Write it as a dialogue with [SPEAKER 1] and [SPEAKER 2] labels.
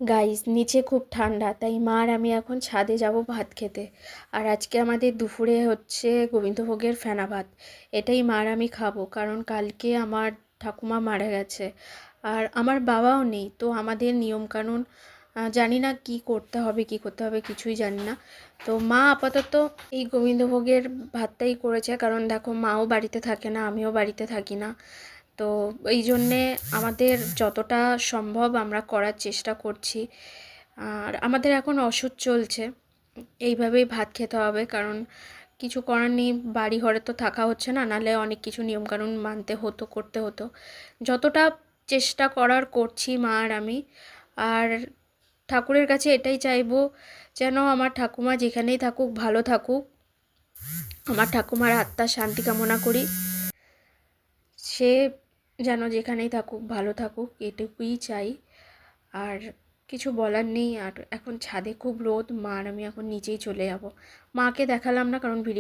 [SPEAKER 1] Guys, নিচে খুব ঠান্ডা, তাই মা আর আমি এখন ছাদে যাব ভাত খেতে। আর আজকে আমাদের দুপুরে হচ্ছে গোবিন্দভোগের ফেনা ভাত। এটাই মা আর আমি খাবো, কারণ কালকে আমার ঠাকুমা মারা গেছে। আর আমার বাবাও নেই, তো আমাদের নিয়মকানুন জানি না কি করতে হবে কি করতে হবে, কিছুই জানি না। তো মা আপাতত এই গোবিন্দভোগের ভাতটাই করেছে, কারণ দেখো মাও বাড়িতে থাকে না, আমিও বাড়িতে থাকি না। তো এই জন্যে আমাদের যতটা সম্ভব আমরা করার চেষ্টা করছি। আর আমাদের এখন ওষুধ চলছে, এইভাবেই ভাত খেতে হবে, কারণ কিছু করার নেই। বাড়ি ঘরে তো থাকা হচ্ছে না, নাহলে অনেক কিছু নিয়মকানুন মানতে হতো, করতে হতো। যতটা চেষ্টা করার করছি মা আর আমি। আর ঠাকুরের কাছে এটাই চাইবো, যেন আমার ঠাকুমা যেখানেই থাকুক ভালো থাকুক। আমার ঠাকুমার আত্মার শান্তি কামনা করি, সে যেন যেখানেই থাকুক ভালো থাকুক, এটুকুই চাই। আর কিছু বলার নেই। আর এখন ছাদে খুব রোদ, মা আর আমি এখন নিচেই চলে যাব। মাকে দেখালাম না, কারণ ভিডিও